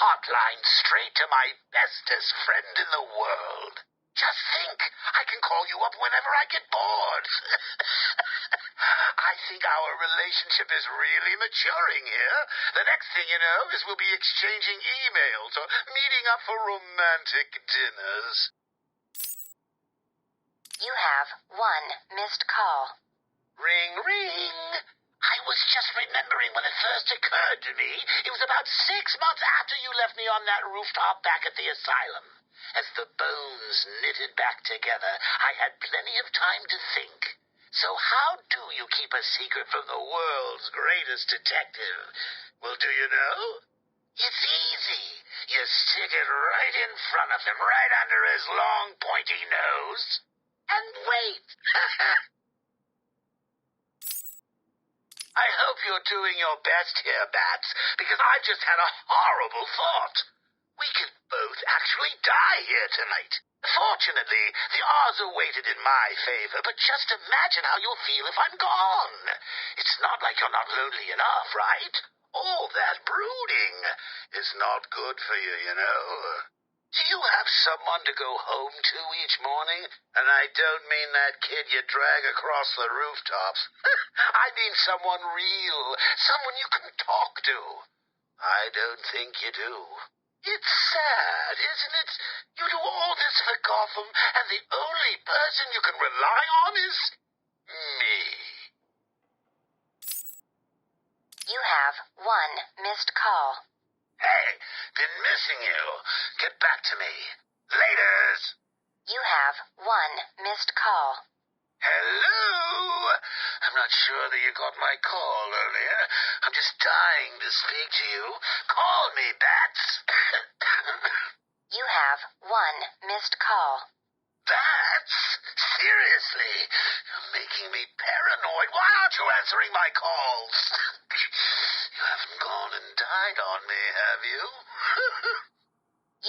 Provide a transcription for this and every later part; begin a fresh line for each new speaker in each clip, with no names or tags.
hotline straight to my bestest friend in the world. Just think, I can call you up whenever I get bored. I think our relationship is really maturing here. The next thing you know is we'll be exchanging emails or meeting up for romantic dinners.
You have one missed call.
Ring, ring. I was just remembering when it first occurred to me. It was about 6 months after you left me on that rooftop back at the asylum. As the bones knitted back together, I had plenty of time to think. So how do you keep a secret from the world's greatest detective? Well, do you know? It's easy. You stick it right in front of him, right under his long, pointy nose, and wait. I hope you're doing your best here, Bats, because I've just had a horrible thought. We could both actually die here tonight. Fortunately, the odds are weighted in my favor, but just imagine how you'll feel if I'm gone. It's not like you're not lonely enough, right? All that brooding is not good for you, you know. Do you have someone to go home to each morning? And I don't mean that kid you drag across the rooftops. I mean someone real, someone you can talk to. I don't think you do. It's sad, isn't it? You do all this for Gotham, and the only person you can rely on is me.
You have one missed call.
Hey, been missing you. Get back to me. Laters.
You have one missed call.
Hello? I'm not sure that you got my call earlier. I'm just dying to speak to you. Call me, Bats.
You have one missed call.
Bats? Seriously? You're making me paranoid. Why aren't you answering my calls? You haven't gone and died on me, have you?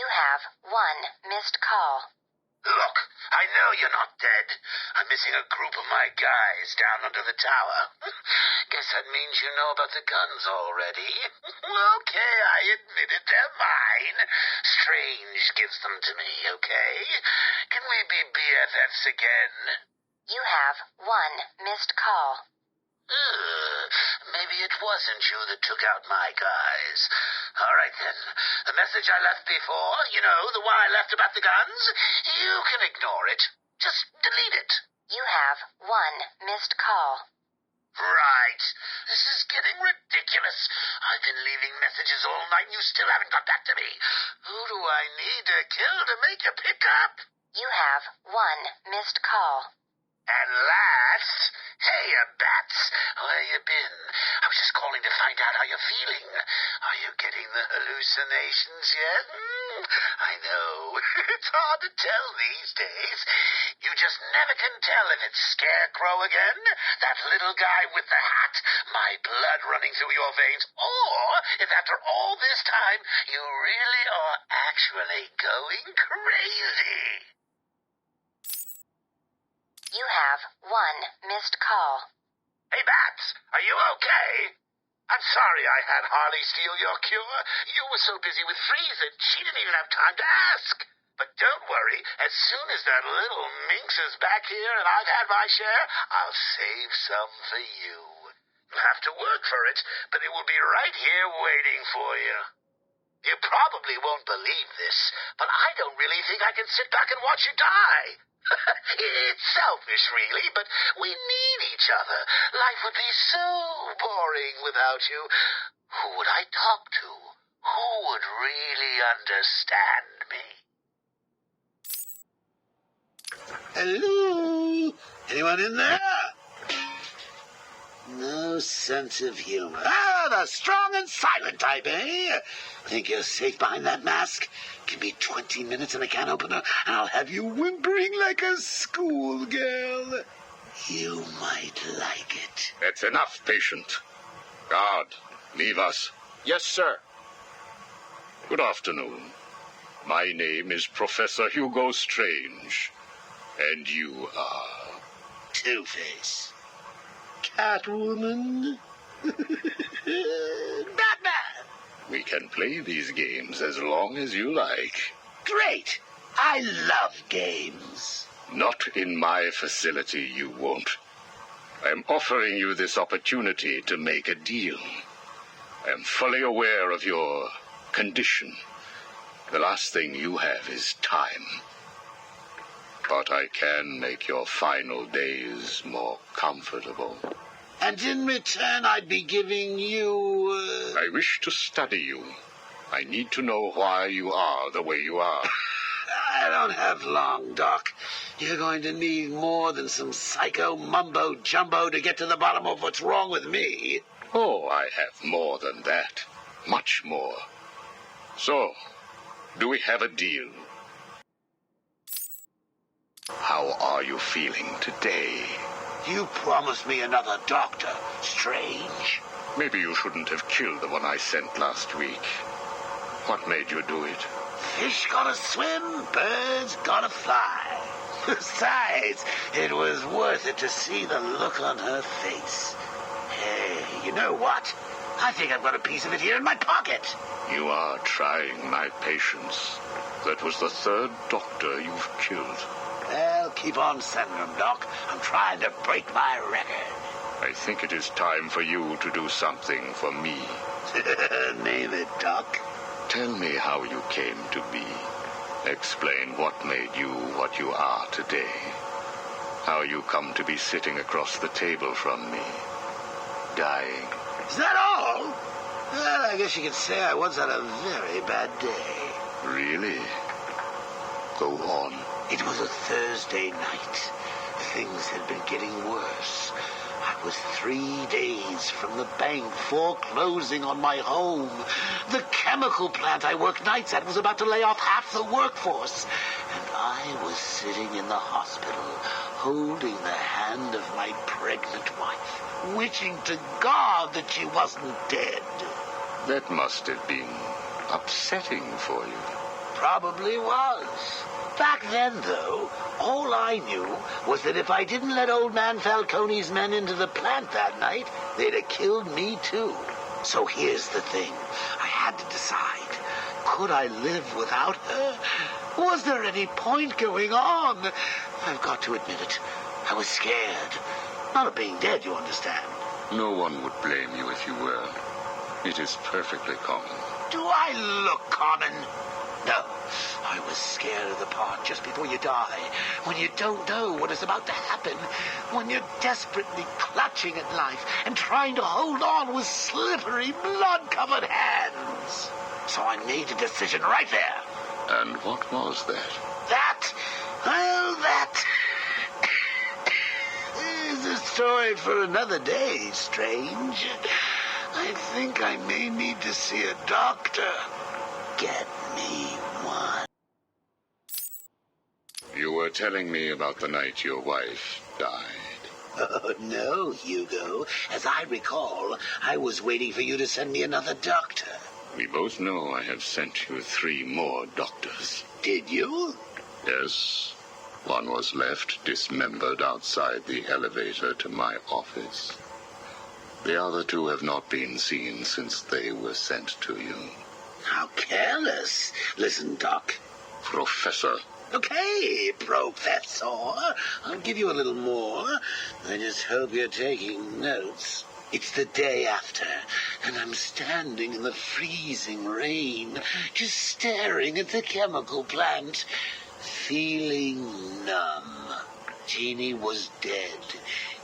You have one missed call.
Look, I know you're not dead. I'm missing a group of my guys down under the tower. Guess that means you know about the guns already. Okay, I admit it, they're mine. Strange gives them to me, okay? Can we be BFFs again?
You have one missed call.
Maybe it wasn't you that took out my guys. All right, then. The message I left before, you know, the one I left about the guns, you can ignore it. Just delete it.
You have one missed call.
Right. This is getting ridiculous. I've been leaving messages all night and you still haven't got back to me. Who do I need to kill to make you pick up?
You have one missed call.
And last, hey, Bats, where you been? I was just calling to find out how you're feeling. Are you getting the hallucinations yet? I know. It's hard to tell these days. You just never can tell if it's Scarecrow again, that little guy with the hat, my blood running through your veins, or if after all this time you really are actually going crazy.
You have one missed call.
Hey, Bats, are you okay? I'm sorry I had Harley steal your cure. You were so busy with Frieza, she didn't even have time to ask. But don't worry, as soon as that little minx is back here and I've had my share, I'll save some for you. You'll have to work for it, but it will be right here waiting for you. You probably won't believe this, but I don't really think I can sit back and watch you die. It's selfish, really, but we need each other. Life would be so boring without you. Who would I talk to? Who would really understand me? Hello? Anyone in there? No sense of humor. Ah, the strong and silent type, eh? Think you're safe behind that mask? Give me 20 minutes and a can opener, and I'll have you whimpering like a schoolgirl. You might like it.
That's enough, patient. Guard, leave us.
Yes, sir.
Good afternoon. My name is Professor Hugo Strange. And you are?
Two-Face. Catwoman. Batman.
We can play these games as long as you like.
Great! I love games.
Not in my facility, you won't. I'm offering you this opportunity to make a deal. I am fully aware of your condition. The last thing you have is time. But I can make your final days more comfortable.
And in return, I'd be giving you...
I wish to study you. I need to know why you are the way you are.
I don't have long, Doc. You're going to need more than some psycho mumbo-jumbo to get to the bottom of what's wrong with me.
Oh, I have more than that. Much more. So, do we have a deal? How are you feeling today?
You promised me another doctor, Strange.
Maybe you shouldn't have killed the one I sent last week. What made you do it?
Fish gotta swim, birds gotta fly. Besides, it was worth it to see the look on her face. Hey, you know what? I think I've got a piece of it here in my pocket.
You are trying my patience. That was the third doctor you've killed.
Well, keep on sending them, Doc. I'm trying to break my record.
I think it is time for you to do something for me.
Name it, Doc.
Tell me how you came to be. Explain what made you what you are today. How you come to be sitting across the table from me, dying.
Is that all? Well, I guess you could say I once had a very bad day.
Really? Go on.
It was a Thursday night. Things had been getting worse. I was 3 days from the bank foreclosing on my home. The chemical plant I worked nights at was about to lay off half the workforce. And I was sitting in the hospital, holding the hand of my pregnant wife, wishing to God that she wasn't dead.
That must have been upsetting for you.
Probably was. Back then, though, all I knew was that if I didn't let old man Falcone's men into the plant that night, they'd have killed me too. So here's the thing. I had to decide. Could I live without her? Was there any point going on? I've got to admit it. I was scared. Not of being dead, you understand.
No one would blame you if you were. It is perfectly common.
Do I look common? No. I was scared of the part just before you die, when you don't know what is about to happen, when you're desperately clutching at life and trying to hold on with slippery, blood-covered hands. So I made a decision right there.
And what was that?
That is a story for another day, Strange. I think I may need to see a doctor. Get me one.
You were telling me about the night your wife died.
Oh, no, Hugo. As I recall, I was waiting for you to send me another doctor.
We both know I have sent you 3 more doctors.
Did you?
Yes. One was left dismembered outside the elevator to my office. The other 2 have not been seen since they were sent to you.
How careless. Listen, Doc.
Professor.
Okay, Professor. I'll give you a little more. I just hope you're taking notes. It's the day after, and I'm standing in the freezing rain, just staring at the chemical plant, feeling numb. Jeannie was dead.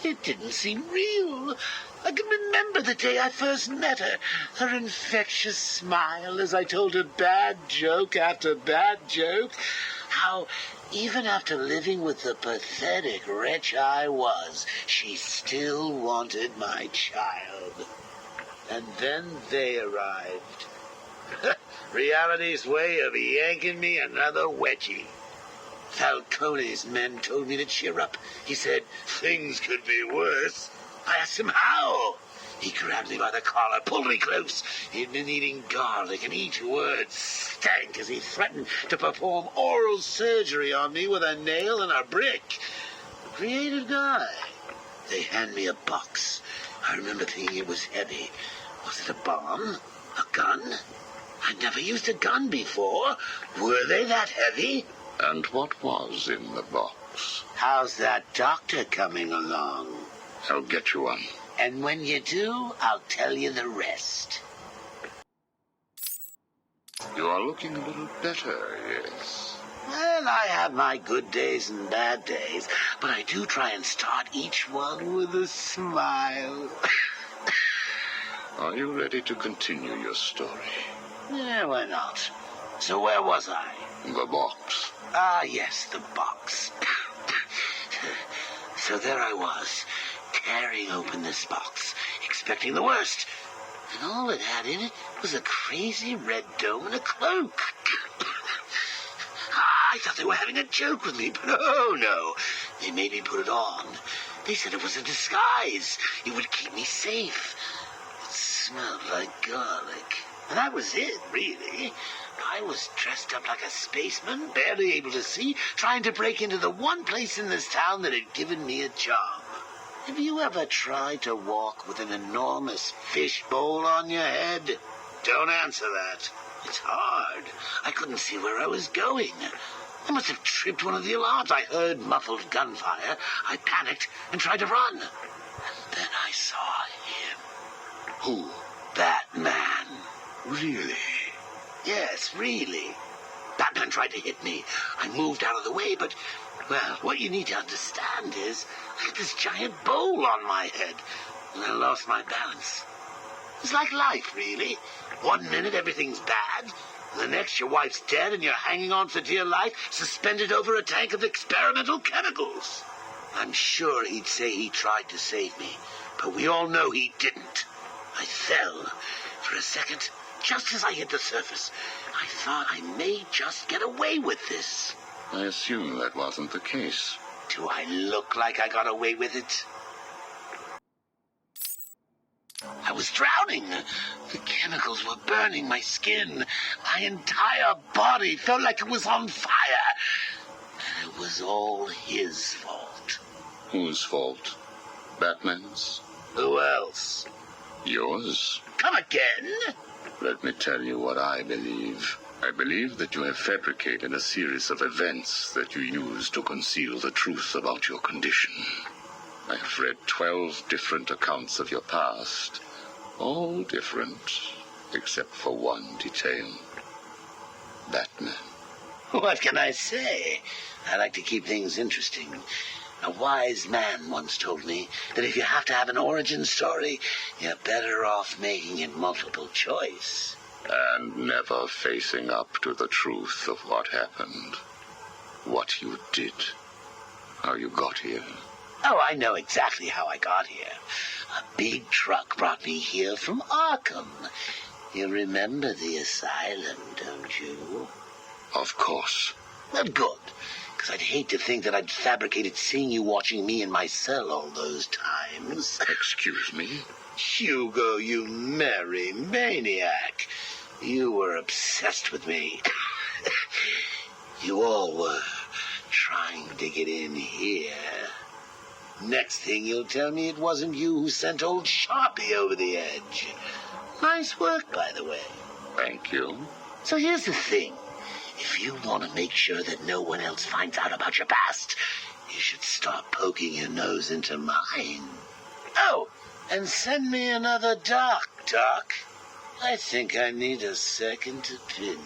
It didn't seem real. I can remember the day I first met her. Her infectious smile as I told her bad joke after bad joke. How, even after living with the pathetic wretch I was, she still wanted my child. And then they arrived. Reality's way of yanking me another wedgie. Falcone's men told me to cheer up. He said things could be worse. I asked him how. He grabbed me by the collar, pulled me close. He'd been eating garlic, and each word stank as he threatened to perform oral surgery on me with a nail and a brick. A creative guy. They hand me a box. I remember thinking it was heavy. Was it a bomb? A gun? I'd never used a gun before. Were they that heavy?
And what was in the box?
How's that doctor coming along?
I'll get you one.
And when you do, I'll tell you the rest.
You are looking a little better, yes.
Well, I have my good days and bad days, but I do try and start each one with a smile.
Are you ready to continue your story?
Yeah, why not? So where was I?
The box.
Ah, yes, the box. So there I was, tearing open this box, expecting the worst. And all it had in it was a crazy red dome and a cloak. I thought they were having a joke with me, but oh no. They made me put it on. They said it was a disguise. It would keep me safe. It smelled like garlic. And that was it, really. I was dressed up like a spaceman, barely able to see, trying to break into the one place in this town that had given me a job. Have you ever tried to walk with an enormous fishbowl on your head? Don't answer that. It's hard. I couldn't see where I was going. I must have tripped one of the alarms. I heard muffled gunfire. I panicked and tried to run. And then I saw him.
Who?
Batman.
Really?
Yes, really. Batman tried to hit me. I moved out of the way, but, well, what you need to understand is I had this giant bowl on my head, and I lost my balance. It's like life, really. 1 minute everything's bad, and the next your wife's dead and you're hanging on for dear life, suspended over a tank of experimental chemicals. I'm sure he'd say he tried to save me, but we all know he didn't. I fell. For a second, just as I hit the surface, I thought I may just get away with this.
I assume that wasn't the case.
Do I look like I got away with it? I was drowning. The chemicals were burning my skin. My entire body felt like it was on fire. And it was all his fault.
Whose fault? Batman's?
Who else?
Yours?
Come again?
Let me tell you what I believe. I believe that you have fabricated a series of events that you use to conceal the truth about your condition. I have read 12 different accounts of your past, all different, except for one detail. Batman.
What can I say? I like to keep things interesting. A wise man once told me that if you have to have an origin story, you're better off making it multiple choice.
And never facing up to the truth of what happened. What you did. How you got here.
Oh, I know exactly how I got here. A big truck brought me here from Arkham. You remember the asylum, don't you?
Of course.
Well, good. Because I'd hate to think that I'd fabricated seeing you watching me in my cell all those times.
Excuse me?
Hugo, you merry maniac. You were obsessed with me. You all were trying to get in here. Next thing you'll tell me it wasn't you who sent old Sharpie over the edge. Nice work, by the way.
Thank you.
So here's the thing. If you want to make sure that no one else finds out about your past, you should start poking your nose into mine. Oh, and send me another doc. I think I need a second opinion.